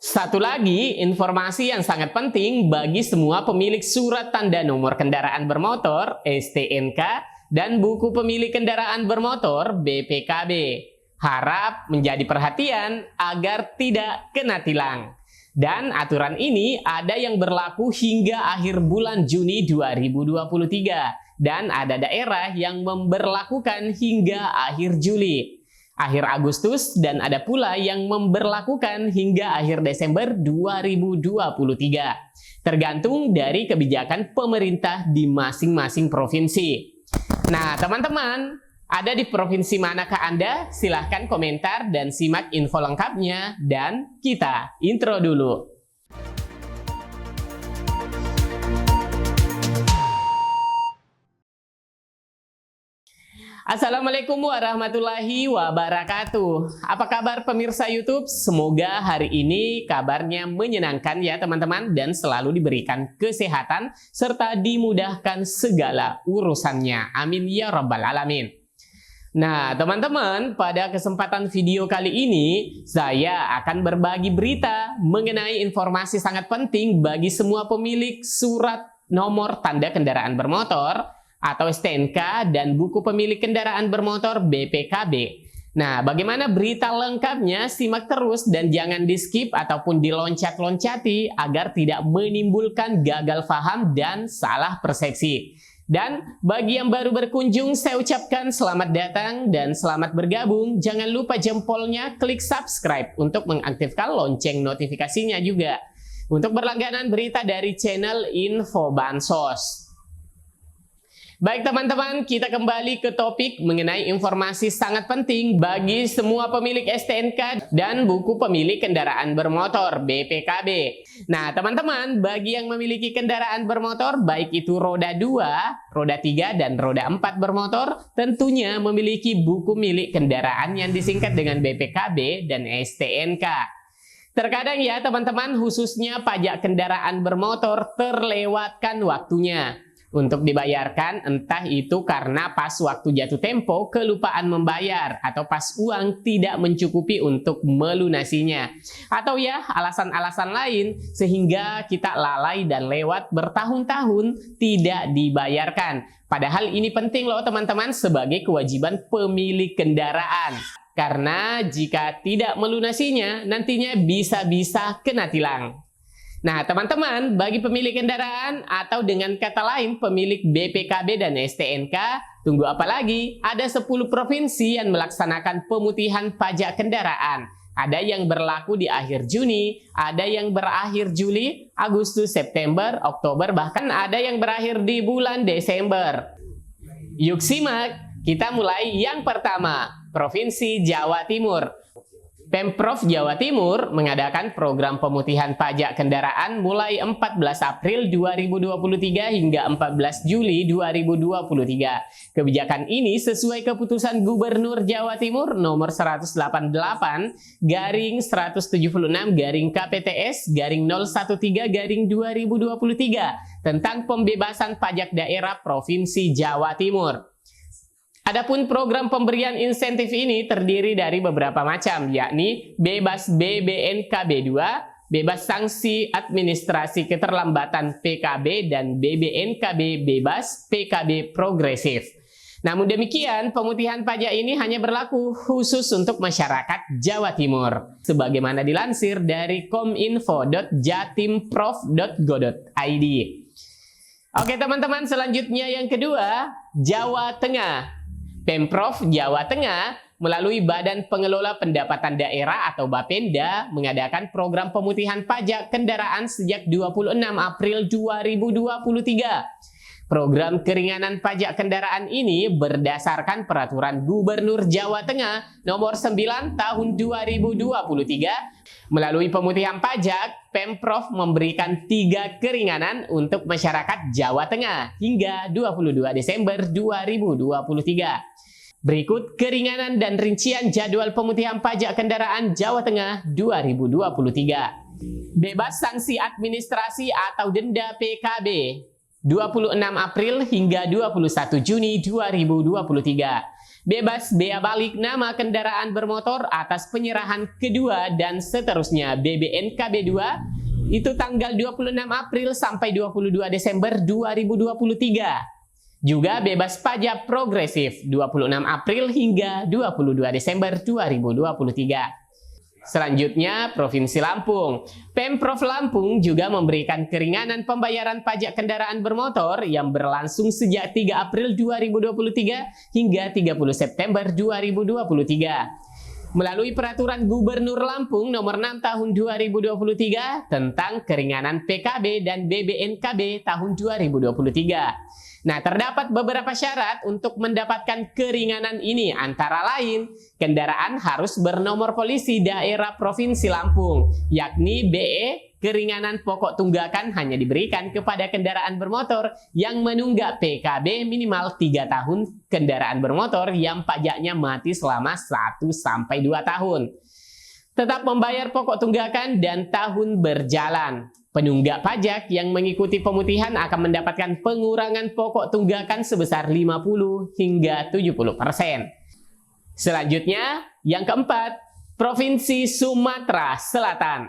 Satu lagi, informasi yang sangat penting bagi semua pemilik surat tanda nomor kendaraan bermotor (STNK) dan buku pemilik kendaraan bermotor (BPKB). Harap menjadi perhatian agar tidak kena tilang. Dan aturan ini ada yang berlaku hingga akhir bulan Juni 2023 dan ada daerah yang memberlakukan hingga akhir Juli, akhir Agustus, dan ada pula yang memberlakukan hingga akhir Desember 2023. Tergantung dari kebijakan pemerintah di masing-masing provinsi. Nah, teman-teman, ada di provinsi manakah Anda? Silahkan komentar dan simak info lengkapnya. Dan kita intro dulu. Assalamualaikum warahmatullahi wabarakatuh. Apa kabar pemirsa YouTube? Semoga hari ini kabarnya menyenangkan ya teman-teman, dan selalu diberikan kesehatan serta dimudahkan segala urusannya. Amin ya rabbal alamin. Nah teman-teman, pada kesempatan video kali ini saya akan berbagi berita mengenai informasi sangat penting bagi semua pemilik surat nomor tanda kendaraan bermotor atau STNK dan buku pemilik kendaraan bermotor BPKB. Nah, bagaimana berita lengkapnya? Simak terus dan jangan di-skip ataupun diloncat-loncati agar tidak menimbulkan gagal paham dan salah persepsi. Dan bagi yang baru berkunjung, saya ucapkan selamat datang dan selamat bergabung. Jangan lupa jempolnya, klik subscribe untuk mengaktifkan lonceng notifikasinya juga untuk berlangganan berita dari channel Info Bansos. Baik teman-teman, kita kembali ke topik mengenai informasi sangat penting bagi semua pemilik STNK dan buku pemilik kendaraan bermotor BPKB. Nah teman-teman, bagi yang memiliki kendaraan bermotor baik itu roda 2, roda 3, dan roda 4 bermotor, tentunya memiliki buku milik kendaraan yang disingkat dengan BPKB dan STNK. Terkadang ya teman-teman, khususnya pajak kendaraan bermotor terlewatkan waktunya untuk dibayarkan, entah itu karena pas waktu jatuh tempo kelupaan membayar, atau pas uang tidak mencukupi untuk melunasinya, atau ya alasan-alasan lain sehingga kita lalai dan lewat bertahun-tahun tidak dibayarkan. Padahal ini penting loh teman-teman sebagai kewajiban pemilik kendaraan. Karena jika tidak melunasinya nantinya bisa-bisa kena tilang. Nah teman-teman, bagi pemilik kendaraan atau dengan kata lain pemilik BPKB dan STNK, tunggu apa lagi? Ada 10 provinsi yang melaksanakan pemutihan pajak kendaraan. Ada yang berlaku di akhir Juni, ada yang berakhir Juli, Agustus, September, Oktober, bahkan ada yang berakhir di bulan Desember. Yuk simak, kita mulai yang pertama, Provinsi Jawa Timur. Pemprov Jawa Timur mengadakan program pemutihan pajak kendaraan mulai 14 April 2023 hingga 14 Juli 2023. Kebijakan ini sesuai keputusan Gubernur Jawa Timur nomor 188/176/KPTS/013/2023 tentang pembebasan pajak daerah Provinsi Jawa Timur. Adapun program pemberian insentif ini terdiri dari beberapa macam, yakni bebas BBNKB 2, bebas sanksi administrasi keterlambatan PKB, dan BBNKB bebas PKB progresif. Namun demikian, pemutihan pajak ini hanya berlaku khusus untuk masyarakat Jawa Timur, sebagaimana dilansir dari kominfo.jatimprov.go.id. Oke teman-teman, selanjutnya yang kedua, Jawa Tengah. Pemprov Jawa Tengah melalui Badan Pengelola Pendapatan Daerah atau Bapenda mengadakan program pemutihan pajak kendaraan sejak 26 April 2023. Program keringanan pajak kendaraan ini berdasarkan Peraturan Gubernur Jawa Tengah Nomor 9 Tahun 2023. Melalui pemutihan pajak, Pemprov memberikan 3 keringanan untuk masyarakat Jawa Tengah hingga 22 Desember 2023. Berikut keringanan dan rincian jadwal pemutihan pajak kendaraan Jawa Tengah 2023. Bebas sanksi administrasi atau denda PKB 26 April hingga 21 Juni 2023. bebas bea balik nama kendaraan bermotor atas penyerahan kedua dan seterusnya BBNKB 2 itu tanggal 26 April sampai 22 Desember 2023. Juga bebas pajak progresif 26 April hingga 22 Desember 2023. Selanjutnya, Provinsi Lampung. Pemprov Lampung juga memberikan keringanan pembayaran pajak kendaraan bermotor yang berlangsung sejak 3 April 2023 hingga 30 September 2023. Melalui Peraturan Gubernur Lampung Nomor 6 Tahun 2023 tentang keringanan PKB dan BBNKB tahun 2023. Nah, terdapat beberapa syarat untuk mendapatkan keringanan ini, antara lain, kendaraan harus bernomor polisi daerah Provinsi Lampung, yakni BE, keringanan pokok tunggakan hanya diberikan kepada kendaraan bermotor yang menunggak PKB minimal 3 tahun, kendaraan bermotor yang pajaknya mati selama 1-2 tahun. Tetap membayar pokok tunggakan dan tahun berjalan. Penunggak pajak yang mengikuti pemutihan akan mendapatkan pengurangan pokok tunggakan sebesar 50 hingga 70%. Selanjutnya, yang keempat, Provinsi Sumatera Selatan.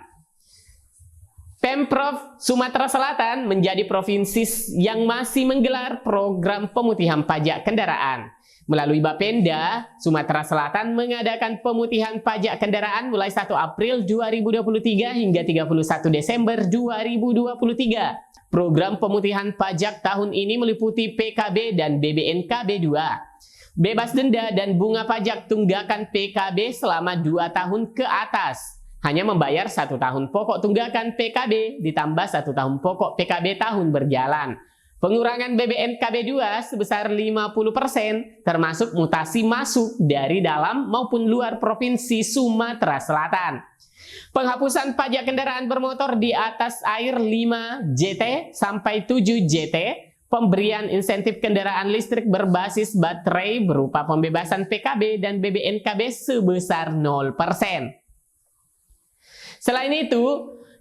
Pemprov Sumatera Selatan menjadi provinsi yang masih menggelar program pemutihan pajak kendaraan. Melalui Bapenda, Sumatera Selatan mengadakan pemutihan pajak kendaraan mulai 1 April 2023 hingga 31 Desember 2023. Program pemutihan pajak tahun ini meliputi PKB dan BBNKB 2. Bebas denda dan bunga pajak tunggakan PKB selama 2 tahun ke atas. Hanya membayar 1 tahun pokok tunggakan PKB ditambah 1 tahun pokok PKB tahun berjalan. Pengurangan BBNKB 2 sebesar 50% termasuk mutasi masuk dari dalam maupun luar Provinsi Sumatera Selatan. Penghapusan pajak kendaraan bermotor di atas air 5 JT sampai 7 JT. Pemberian insentif kendaraan listrik berbasis baterai berupa pembebasan PKB dan BBNKB sebesar 0%. Selain itu,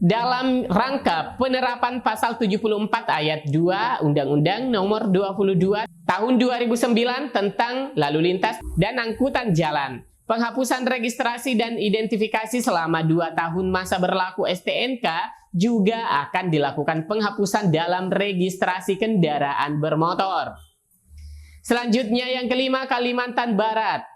dalam rangka penerapan pasal 74 ayat 2 Undang-Undang Nomor 22 Tahun 2009 tentang lalu lintas dan angkutan jalan, penghapusan registrasi dan identifikasi selama 2 tahun masa berlaku STNK juga akan dilakukan penghapusan dalam registrasi kendaraan bermotor. Selanjutnya yang kelima, Kalimantan Barat.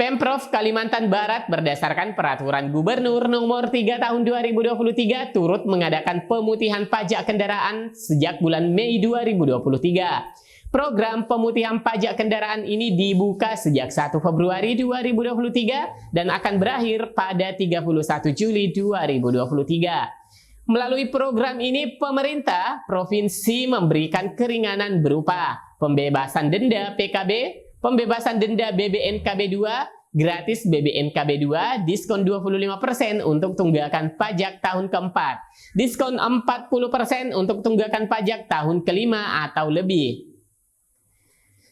Pemprov Kalimantan Barat berdasarkan Peraturan Gubernur Nomor 3 Tahun 2023 turut mengadakan pemutihan pajak kendaraan sejak bulan Mei 2023. Program pemutihan pajak kendaraan ini dibuka sejak 1 Februari 2023 dan akan berakhir pada 31 Juli 2023. Melalui program ini, pemerintah provinsi memberikan keringanan berupa pembebasan denda PKB, pembebasan denda BBNKB 2, gratis BBNKB 2, diskon 25% untuk tunggakan pajak tahun keempat, diskon 40% untuk tunggakan pajak tahun kelima atau lebih.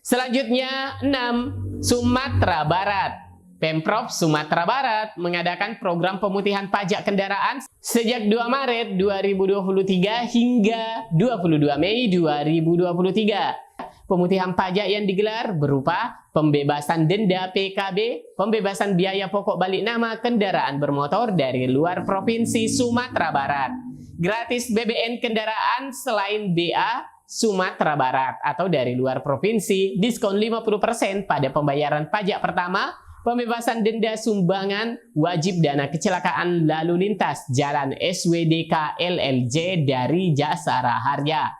Selanjutnya, 6. Sumatera Barat. Pemprov Sumatera Barat mengadakan program pemutihan pajak kendaraan sejak 2 Maret 2023 hingga 22 Mei 2023. Pemutihan pajak yang digelar berupa pembebasan denda PKB, pembebasan biaya pokok balik nama kendaraan bermotor dari luar Provinsi Sumatera Barat, gratis BBN kendaraan selain BA Sumatera Barat atau dari luar provinsi, diskon 50% pada pembayaran pajak pertama, pembebasan denda sumbangan wajib dana kecelakaan lalu lintas jalan SWDK LLJ dari Jasara Harja.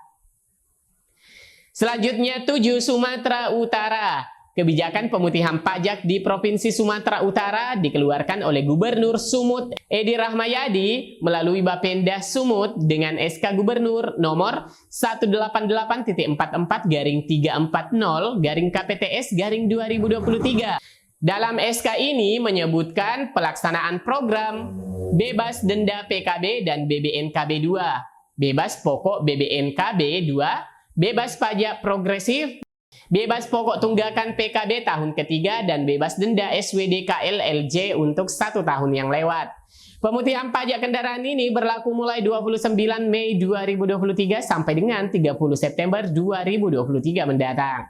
Selanjutnya 7. Sumatera Utara. Kebijakan pemutihan pajak di Provinsi Sumatera Utara dikeluarkan oleh Gubernur Sumut Edi Rahmayadi melalui Bapenda Sumut dengan SK Gubernur nomor 188.340-KPTS-2023. Dalam SK ini menyebutkan pelaksanaan program bebas denda PKB dan BBNKB 2, bebas pokok BBNKB 2, bebas pajak progresif, bebas pokok tunggakan PKB tahun ketiga, dan bebas denda SWDK LLJ untuk 1 tahun yang lewat. Pemutihan pajak kendaraan ini berlaku mulai 29 Mei 2023 sampai dengan 30 September 2023 mendatang.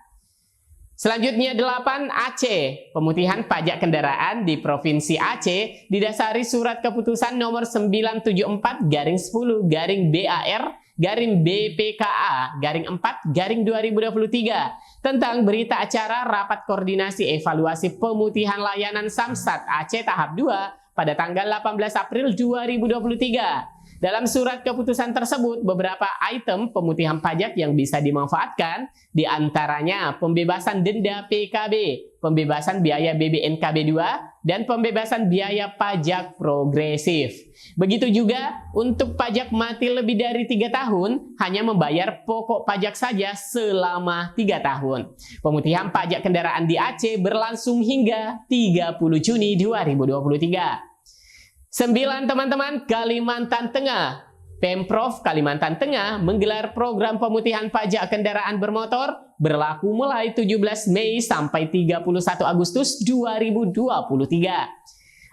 Selanjutnya 8, Aceh. Pemutihan pajak kendaraan di Provinsi Aceh didasari Surat Keputusan nomor 974-10-BAR-BPKA-4-2023 tentang berita acara Rapat Koordinasi Evaluasi Pemutihan Layanan Samsat Aceh Tahap 2 pada tanggal 18 April 2023. Dalam surat keputusan tersebut, beberapa item pemutihan pajak yang bisa dimanfaatkan, diantaranya pembebasan denda PKB, pembebasan biaya BBNKB 2, dan pembebasan biaya pajak progresif. Begitu juga untuk pajak mati lebih dari 3 tahun, hanya membayar pokok pajak saja selama 3 tahun. Pemutihan pajak kendaraan di Aceh berlangsung hingga 30 Juni 2023. 9 teman-teman, Kalimantan Tengah. Pemprov Kalimantan Tengah menggelar program pemutihan pajak kendaraan bermotor berlaku mulai 17 Mei sampai 31 Agustus 2023.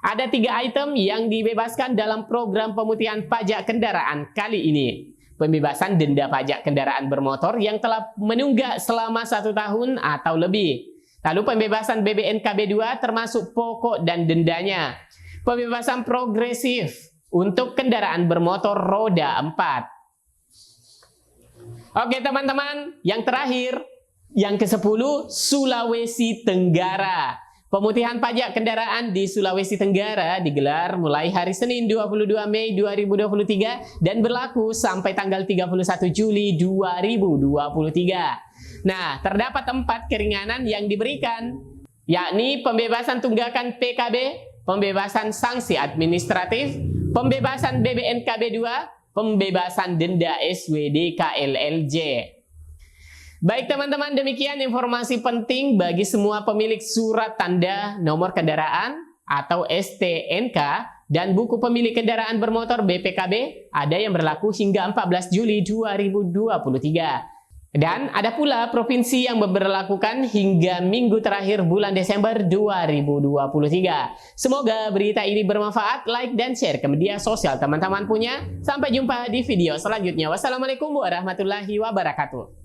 Ada 3 item yang dibebaskan dalam program pemutihan pajak kendaraan kali ini. Pembebasan denda pajak kendaraan bermotor yang telah menunggak selama 1 tahun atau lebih. Lalu pembebasan BBNKB 2 termasuk pokok dan dendanya. Pembebasan progresif untuk kendaraan bermotor roda 4. Oke teman-teman, yang terakhir, yang ke-10, Sulawesi Tenggara. Pemutihan pajak kendaraan di Sulawesi Tenggara digelar mulai hari Senin 22 Mei 2023 dan berlaku sampai tanggal 31 Juli 2023. Nah, terdapat 4 keringanan yang diberikan, yakni pembebasan tunggakan PKB, pembebasan sanksi administratif, pembebasan BBNKB 2, pembebasan denda SWD KLLJ. Baik teman-teman, demikian informasi penting bagi semua pemilik surat tanda nomor kendaraan atau STNK dan buku pemilik kendaraan bermotor BPKB ada yang berlaku hingga 14 Juli 2023. Dan ada pula provinsi yang memberlakukan hingga minggu terakhir bulan Desember 2023. Semoga berita ini bermanfaat, like dan share ke media sosial teman-teman punya. Sampai jumpa di video selanjutnya. Wassalamualaikum warahmatullahi wabarakatuh.